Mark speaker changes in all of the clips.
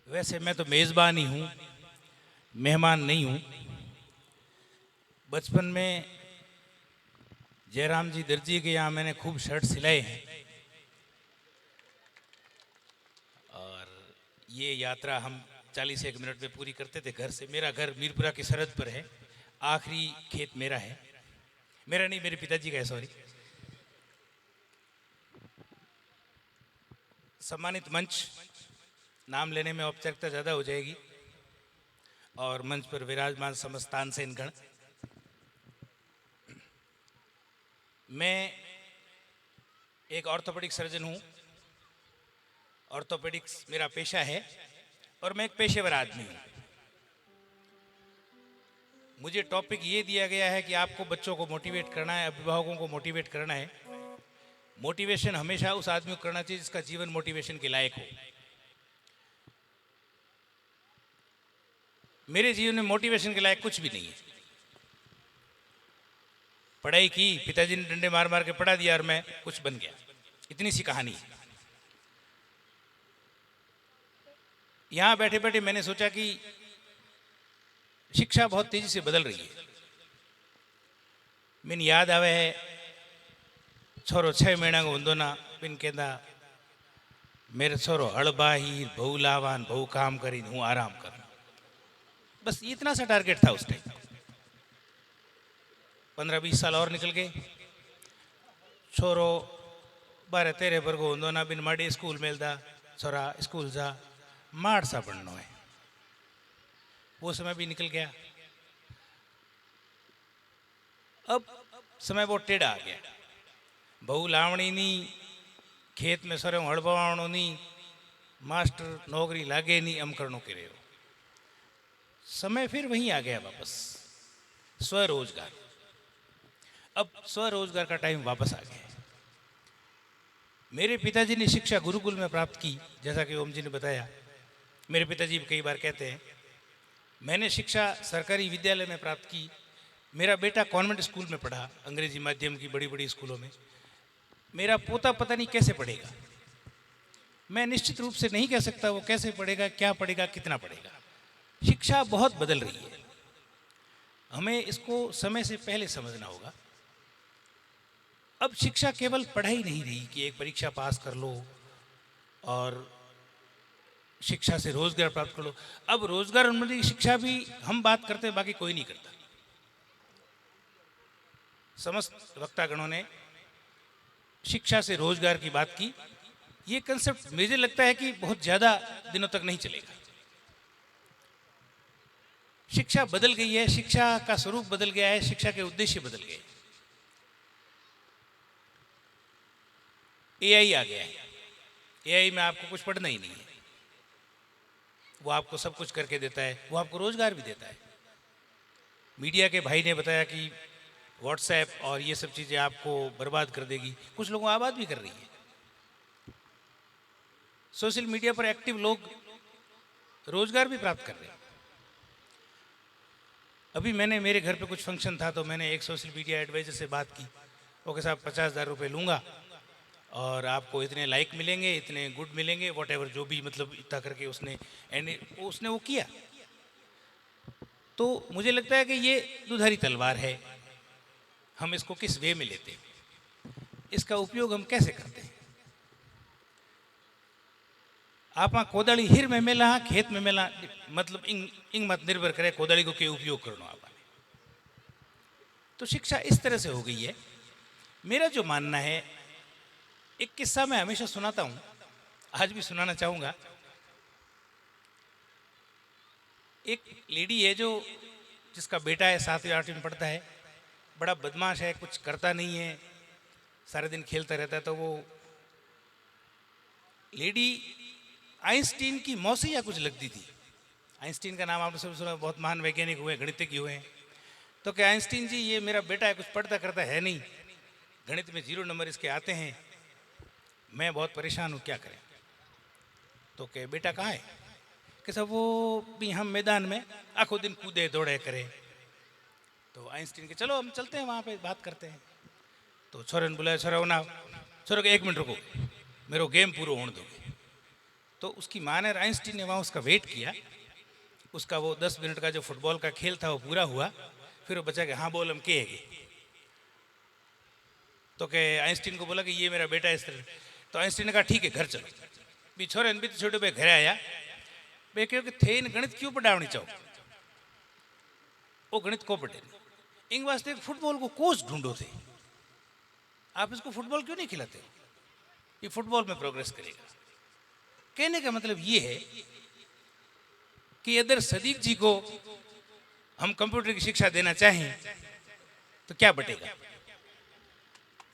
Speaker 1: वैसे मैं तो मेज़बान ही हूँ, मेहमान नहीं हूँ। बचपन में जयराम जी दर्जी के यहाँ मैंने खूब शर्ट सिलाए हैं और ये यात्रा हम 41 मिनट में पूरी करते थे घर से। मेरा घर मीरपुरा की सरहद पर है, आखिरी खेत मेरा है, मेरा नहीं मेरे पिताजी का है, सॉरी। सम्मानित मंच, नाम लेने में औपचारिकता ज़्यादा हो जाएगी, और मंच पर विराजमान समस्तान से इनगण, मैं एक ऑर्थोपेडिक सर्जन हूँ। ऑर्थोपेडिक्स मेरा पेशा है और मैं एक पेशेवर आदमी हूँ। मुझे टॉपिक ये दिया गया है कि आपको बच्चों को मोटिवेट करना है, अभिभावकों को मोटिवेट करना है। मोटिवेशन हमेशा उस आदमी को करना चाहिए जिसका जीवन मोटिवेशन के लायक हो। मेरे जीवन में मोटिवेशन के लायक कुछ भी नहीं है। पढ़ाई की, पिताजी ने डंडे मार मार के पढ़ा दिया और मैं कुछ बन गया, इतनी सी कहानी है। यहां बैठे बैठे मैंने सोचा कि शिक्षा बहुत तेजी से बदल रही है। मैंने याद आवे है छोरो 6 महीना को होंदो ना, बिन कहता मेरे छोरो हड़ बाही बहु लावान बहु काम करी हूँ आराम कर। बस इतना सा टारगेट था उस टाइम। 15-20 साल और निकल गए, छोरो 12-13 पर को होंदो ना, बिन माड़ी स्कूल मेलदा छोरा स्कूल जा, मार सा पढ़नो है। वो समय भी निकल गया। अब समय बहुत टेढ़ा आ गया। बहु लावणी नी, खेत में सर हड़बवाणो नी, मास्टर नौकरी लागे नहीं, अम करनो के रहे हो। समय फिर वहीं आ गया वापस, स्वरोजगार। अब स्वरोजगार का टाइम वापस आ गया। मेरे पिताजी ने शिक्षा गुरुकुल में प्राप्त की, जैसा कि ओम जी ने बताया। मेरे पिताजी कई बार कहते हैं मैंने शिक्षा सरकारी विद्यालय में प्राप्त की। मेरा बेटा कॉन्वेंट स्कूल में पढ़ा, अंग्रेजी माध्यम की बड़ी बड़ी स्कूलों में। मेरा पोता पता नहीं कैसे पढ़ेगा। मैं निश्चित रूप से नहीं कह सकता वो कैसे पढ़ेगा, क्या पढ़ेगा, कितना पढ़ेगा। शिक्षा बहुत बदल रही है, हमें इसको समय से पहले समझना होगा। अब शिक्षा केवल पढ़ाई नहीं रही कि एक परीक्षा पास कर लो और शिक्षा से रोजगार प्राप्त कर लो। अब रोजगार संबंधी शिक्षा भी हम बात करते हैं, बाकी कोई नहीं करता। समस्त वक्तागणों ने शिक्षा से रोजगार की बात की। ये कंसेप्ट मुझे लगता है कि बहुत ज्यादा दिनों तक नहीं चलेगा। शिक्षा बदल गई है, शिक्षा का स्वरूप बदल गया है, शिक्षा के उद्देश्य बदल गए। एआई आ गया है। एआई में आपको कुछ पढ़ना ही नहीं है, वो आपको सब कुछ करके देता है, वो आपको रोजगार भी देता है। मीडिया के भाई ने बताया कि व्हाट्सएप और ये सब चीज़ें आपको बर्बाद कर देगी। कुछ लोगों आबाद भी कर रही है। सोशल मीडिया पर एक्टिव लोग रोजगार भी प्राप्त कर रहे हैं। अभी मैंने मेरे घर पे कुछ फंक्शन था तो मैंने एक सोशल मीडिया एडवाइजर से बात की। ओके साहब 50,000 रुपये लूँगा और आपको इतने लाइक मिलेंगे, इतने गुड मिलेंगे, वॉट एवर जो भी, मतलब इतना करके उसने वो किया। तो मुझे लगता है कि ये दुधारी तलवार है। हम इसको किस वे में लेते हैं, इसका उपयोग हम कैसे करते हैं। आप कोदाड़ी हिर में मेला, खेत में मेला, मतलब इंग मत निर्भर करे कोदाड़ी को के उपयोग करना आप। तो शिक्षा इस तरह से हो गई है। मेरा जो मानना है, एक किस्सा मैं हमेशा सुनाता हूं, आज भी सुनाना चाहूंगा। एक लेडी है जो जिसका बेटा है 7वीं 8वीं में पढ़ता है, बड़ा बदमाश है, कुछ करता नहीं है, सारे दिन खेलता रहता है। तो वो लेडी आइंस्टीन की मौसी या कुछ लगती थी। आइंस्टीन का नाम आपने सब सुना, बहुत महान वैज्ञानिक हुए, गणितज्ञ हुए हैं। तो क्या आइंस्टीन जी, ये मेरा बेटा है, कुछ पढ़ता करता है नहीं, गणित में 0 नंबर इसके आते हैं, मैं बहुत परेशान हूँ, क्या करें। तो क्या बेटा कहाँ है? कि सब वो भी हम मैदान में आखों दिन कूदे दौड़े करे। तो आइंस्टीन के चलो हम चलते हैं वहाँ पे बात करते हैं। तो छोरे ने बुलाया, छोरा ना, छोरे को 1 मिनट रुको, मेरे गेम पूरा होने दो। तो उसकी माँ ने, आइंस्टीन ने वहाँ उसका वेट किया, उसका वो 10 मिनट का जो फुटबॉल का खेल था वो पूरा हुआ, फिर वो बच्चा के हाँ बोल हम के है। तो के आइंस्टीन को बोला कि ये मेरा बेटा है इस तरह। तो आइंस्टीन ने कहा ठीक है घर चलो। बी छोरे बी छोटे पे घर आया, बे कहो कि थे इन गणित क्यों पढ़ावनी चाहो, वो गणित को पढ़े इन वास्ते फुटबॉल को कोच ढूंढो थे, आप इसको फुटबॉल क्यों नहीं खिलाते, ये फुटबॉल में प्रोग्रेस करेगा। कहने का मतलब ये है कि अगर सदीक जी को हम कंप्यूटर की शिक्षा देना चाहें तो क्या बटेगा।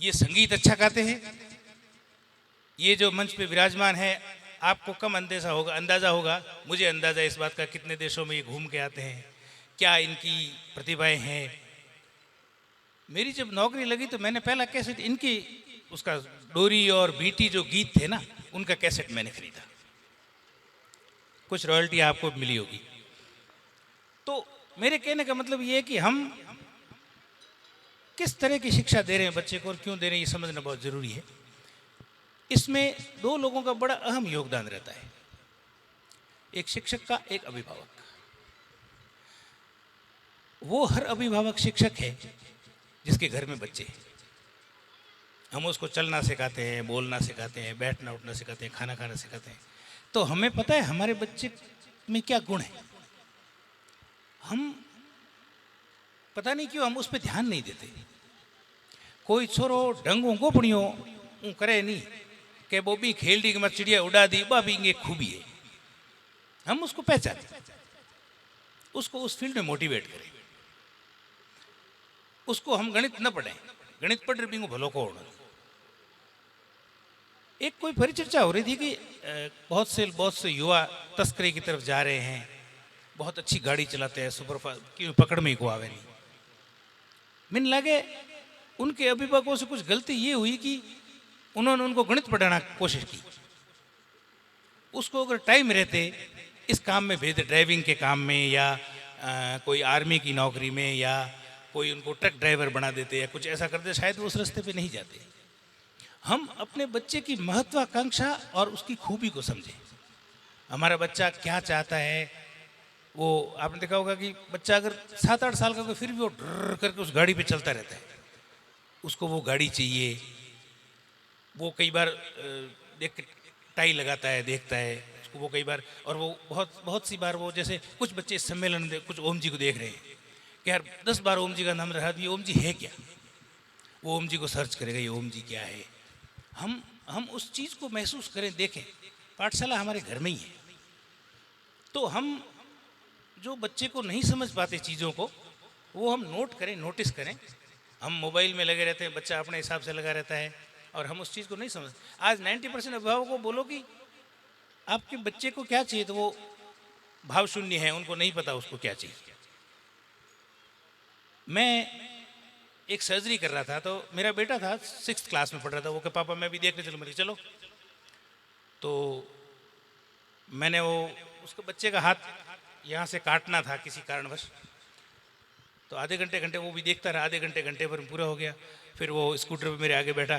Speaker 1: ये संगीत अच्छा गाते हैं, ये जो मंच पे विराजमान है, आपको कम अंदाजा होगा, मुझे अंदाजा इस बात का कितने देशों में ये घूम के आते हैं, क्या इनकी प्रतिभाएं हैं। मेरी जब नौकरी लगी तो मैंने पहला कैसेट इनकी, उसका डोरी और बीटी जो गीत थे ना, उनका कैसेट मैंने खरीदा, कुछ रॉयल्टी आपको मिली होगी। तो मेरे कहने का मतलब ये है कि हम किस तरह की शिक्षा दे रहे हैं बच्चे को और क्यों दे रहे हैं, ये समझना बहुत जरूरी है। इसमें दो लोगों का बड़ा अहम योगदान रहता है, एक शिक्षक का, एक अभिभावक का। वो हर अभिभावक शिक्षक है जिसके घर में बच्चे हैं। हम उसको चलना सिखाते हैं, बोलना सिखाते हैं, बैठना उठना सिखाते हैं, खाना खाना सिखाते हैं, तो हमें पता है हमारे बच्चे में क्या गुण है। हम पता नहीं क्यों हम उस पर ध्यान नहीं देते। कोई छोरो ढंगों गोपड़ियों करे नहीं कि वो भी खेल दी कि मत चिड़िया उड़ा दी, वह भी इंगे खूबी है। हम उसको पहचाने, उसको उस फील्ड में मोटिवेट करें। उसको हम गणित न पढ़ें, गणित पढ़ रही भलो को होना। एक कोई परिचर्चा हो रही थी कि बहुत से युवा तस्करी की तरफ जा रहे हैं, बहुत अच्छी गाड़ी चलाते हैं, सुपरफास्ट की पकड़ में ही को आवे नहीं। मैंने लगे उनके अभिभावकों से कुछ गलती ये हुई कि उन्होंने उनको गणित पढ़ाना कोशिश की। उसको अगर टाइम रहते इस काम में भेजते, ड्राइविंग के काम में, या कोई आर्मी की नौकरी में, या कोई उनको ट्रक ड्राइवर बना देते या कुछ ऐसा करते, शायद वो उस रास्ते पे नहीं जाते। हम अपने बच्चे की महत्वाकांक्षा और उसकी खूबी को समझें। हमारा बच्चा क्या चाहता है, वो आपने देखा होगा कि बच्चा अगर 7-8 साल का हो फिर भी वो ड्र करके उस गाड़ी पे चलता रहता है, उसको वो गाड़ी चाहिए। वो कई बार देख के टाई लगाता है, देखता है उसको, वो कई बार, और वो बहुत सी बार, वो जैसे कुछ बच्चे इस सम्मेलन में कुछ ओम जी को देख रहे हैं कि यार 10 बार ओम जी का नाम रहा, ये ओम जी है क्या, वो ओम जी को सर्च करेगा ये ओम जी क्या है। हम उस चीज़ को महसूस करें, देखें। पाठशाला हमारे घर में ही है, तो हम जो बच्चे को नहीं समझ पाते चीज़ों को, वो हम नोट करें, नोटिस करें। हम मोबाइल में लगे रहते हैं, बच्चा अपने हिसाब से लगा रहता है और हम उस चीज़ को नहीं समझ। आज 90% अभिभावकों को बोलो कि आपके बच्चे को क्या चाहिए, तो वो भाव शून्य है, उनको नहीं पता उसको क्या चाहिए। मैं एक सर्जरी कर रहा था, तो मेरा बेटा था 6th क्लास में पढ़ रहा था, वो कि पापा मैं भी देखने चलो, मेरे चलो। तो मैंने वो उसके बच्चे का हाथ यहाँ से काटना था किसी कारणवश, तो आधे घंटे वो भी देखता रहा, आधे घंटे पर पूरा हो गया। फिर वो स्कूटर पे मेरे आगे बैठा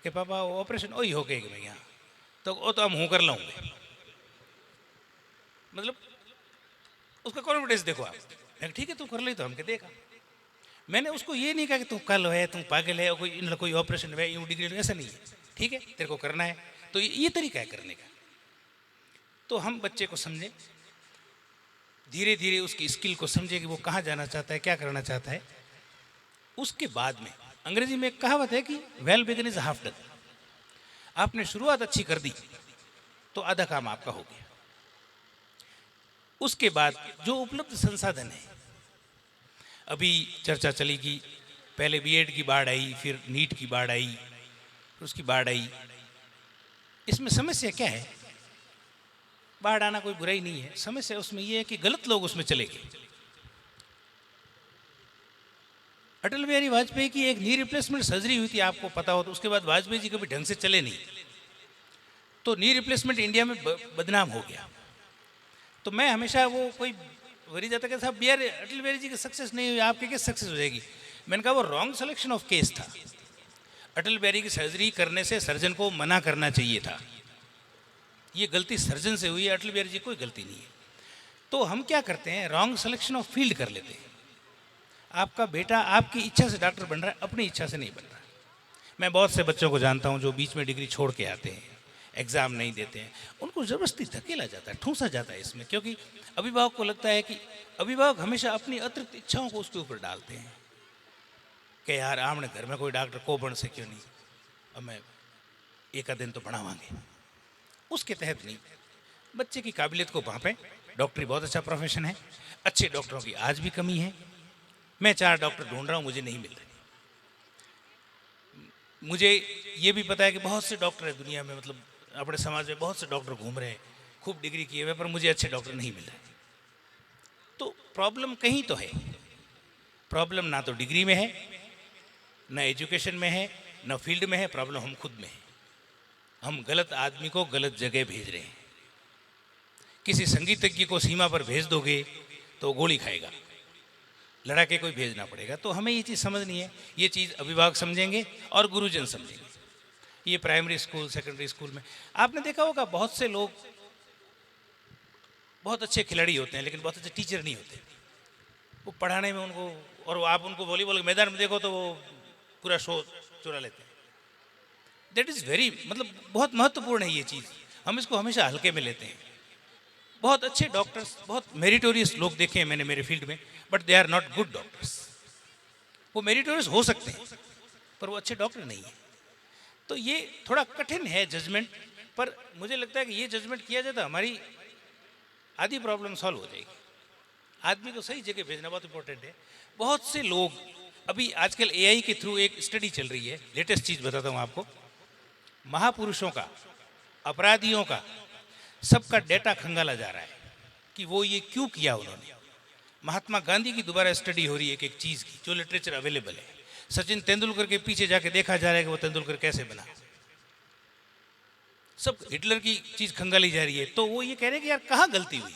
Speaker 1: कि पापा वो ऑपरेशन वही हो गया कि मैं यहाँ, तो वो तो हम हूँ कर लाऊंगे। मतलब उसका कॉन्फिडेंस देखो आप। मैं ठीक है तू कर ले, तो हमके देखा। मैंने उसको ये नहीं कहा कि तू कल है, तू पागल है, कोई ऑपरेशन है, यूँ डिग्री, ऐसा नहीं है। ठीक है तेरे को करना है, तो ये तरीका है करने का। तो हम बच्चे को समझें, धीरे धीरे उसकी स्किल को समझे कि वो कहाँ जाना चाहता है, क्या करना चाहता है। उसके बाद में अंग्रेजी में एक कहावत है कि well begun is half done. आपने शुरुआत अच्छी कर दी तो आधा काम आपका हो गया। उसके बाद जो उपलब्ध संसाधन है, अभी चर्चा चली कि पहले बीएड की बाढ़ आई, फिर नीट की बाढ़ आई, फिर उसकी बाढ़ आई। इसमें समस्या क्या है? बाढ़ आना कोई बुराई नहीं है, समस्या उसमें यह है कि गलत लोग उसमें चले गए। अटल बिहारी वाजपेयी की एक नी रिप्लेसमेंट सर्जरी हुई थी, आपको पता हो, तो उसके बाद वाजपेयी जी कभी ढंग से चले नहीं, तो नी रिप्लेसमेंट इंडिया में बदनाम हो गया। तो मैं हमेशा वो कोई वरी जाता कि साहब यार अटल बिहारी जी की सक्सेस नहीं हुई, आपके कैसे सक्सेस हो जाएगी। मैंने कहा वो रॉन्ग सिलेक्शन ऑफ केस था। अटल बिहारी की सर्जरी करने से सर्जन को मना करना चाहिए था। ये गलती सर्जन से हुई है, अटल बिहारी जी कोई गलती नहीं है। तो हम क्या करते हैं, रॉन्ग सिलेक्शन ऑफ फील्ड कर लेते हैं। आपका बेटा आपकी इच्छा से डॉक्टर बन रहा है, अपनी इच्छा से नहीं बन रहा। मैं बहुत से बच्चों को जानता हूँ जो बीच में डिग्री छोड़ के आते हैं, एग्ज़ाम नहीं देते हैं, उनको ज़बरदस्ती धकेला जाता है, ठूंसा जाता है इसमें, क्योंकि अभिभावक को लगता है कि अभिभावक हमेशा अपनी अतिरिक्त इच्छाओं को उसके ऊपर डालते हैं कि यार आपने घर में कोई डॉक्टर को बन से क्यों नहीं, अब मैं एक आध दिन तो बढ़ावांगे। उसके तहत नहीं, बच्चे की काबिलियत को भांपें। डॉक्टरी बहुत अच्छा प्रोफेशन है, अच्छे डॉक्टरों की आज भी कमी है। मैं 4 डॉक्टर ढूंढ रहा हूँ, मुझे नहीं मिल रहे। मुझे ये भी पता है कि बहुत से डॉक्टर है दुनिया में, मतलब अपने समाज में बहुत से डॉक्टर घूम रहे हैं, खूब डिग्री किए हुए, पर मुझे अच्छे डॉक्टर नहीं मिल रहे। तो प्रॉब्लम कहीं तो है। प्रॉब्लम ना तो डिग्री में है, ना एजुकेशन में है, ना फील्ड में है, प्रॉब्लम हम खुद में है। हम गलत आदमी को गलत जगह भेज रहे हैं। किसी संगीतज्ञ को सीमा पर भेज दोगे तो गोली खाएगा, लड़ा के कोई भेजना पड़ेगा। तो हमें ये चीज़ समझनी है, ये चीज़ अभिभावक समझेंगे और गुरुजन समझेंगे। ये प्राइमरी स्कूल, सेकेंडरी स्कूल में आपने देखा होगा, बहुत से लोग बहुत अच्छे खिलाड़ी होते हैं लेकिन बहुत अच्छे टीचर नहीं होते। वो पढ़ाने में उनको, और आप उनको वॉलीबॉल के मैदान में देखो तो वो पूरा शो चुरा लेते हैं। दैट इज़ वेरी, मतलब बहुत महत्वपूर्ण है ये चीज़, हम इसको हमेशा हल्के में लेते हैं। बहुत अच्छे डॉक्टर्स, बहुत मेरिटोरियस लोग देखे हैं मैंने मेरे फील्ड में, but they are not good doctors. वो मेरिटोरियस हो सकते हैं पर वो अच्छे डॉक्टर नहीं है। तो ये थोड़ा कठिन है जजमेंट, पर मुझे लगता है कि ये जजमेंट किया जाए तो हमारी आधी प्रॉब्लम सॉल्व हो जाएगी। आदमी को सही जगह भेजना बहुत इंपॉर्टेंट है। बहुत से लोग, अभी आजकल एआई के थ्रू एक स्टडी चल रही है, लेटेस्ट चीज़ बताता हूँ आपको। महापुरुषों का, अपराधियों का, सबका डेटा खंगाला जा रहा है कि वो ये क्यों किया उन्होंने। महात्मा गांधी की दोबारा स्टडी हो रही है एक चीज़ की, जो लिटरेचर अवेलेबल है। सचिन तेंदुलकर के पीछे जाके देखा जा रहा है कि वो तेंदुलकर कैसे बना। सब हिटलर की चीज़ खंगाली जा रही है। तो वो ये कह रहे हैं कि यार कहाँ गलती हुई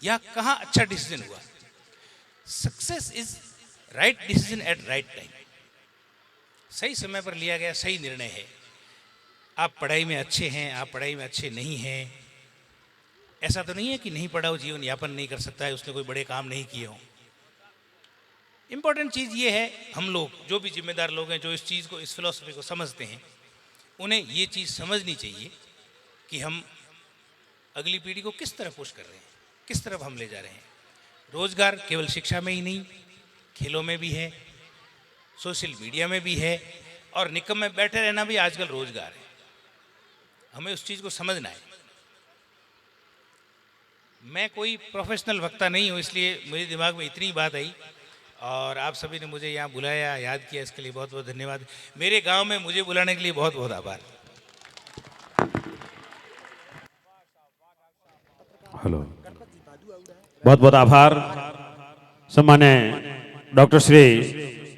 Speaker 1: या कहाँ अच्छा डिसीजन हुआ। Success is right decision at right time. सही समय पर लिया गया सही निर्णय है। आप पढ़ाई में अच्छे हैं, आप पढ़ाई में अच्छे नहीं हैं, ऐसा तो नहीं है कि नहीं पढ़ा हो जीवन यापन नहीं कर सकता है, उसने कोई बड़े काम नहीं किए हों। इंपॉर्टेंट चीज़ ये है, हम लोग जो भी जिम्मेदार लोग हैं, जो इस चीज़ को, इस फिलॉसफी को समझते हैं, उन्हें ये चीज़ समझनी चाहिए कि हम अगली पीढ़ी को किस तरह पुश कर रहे हैं, किस तरफ हम ले जा रहे हैं। रोजगार केवल शिक्षा में ही नहीं, खेलों में भी है, सोशल मीडिया में भी है, और निकम में बैठे रहना भी आजकल रोजगार है। हमें उस चीज़ को समझना है। मैं कोई प्रोफेशनल वक्ता नहीं हूँ, इसलिए मेरे दिमाग में इतनी बात आई और आप सभी ने मुझे यहाँ बुलाया, याद किया, इसके लिए बहुत बहुत धन्यवाद। मेरे गांव में मुझे बुलाने के लिए बहुत बहुत आभार।
Speaker 2: हेलो, बहुत बहुत आभार सम्मान्य डॉक्टर श्री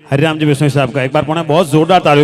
Speaker 2: हरिराम जी बिश्नोई साहब का। एक बार पुनः बहुत जोरदार तालियों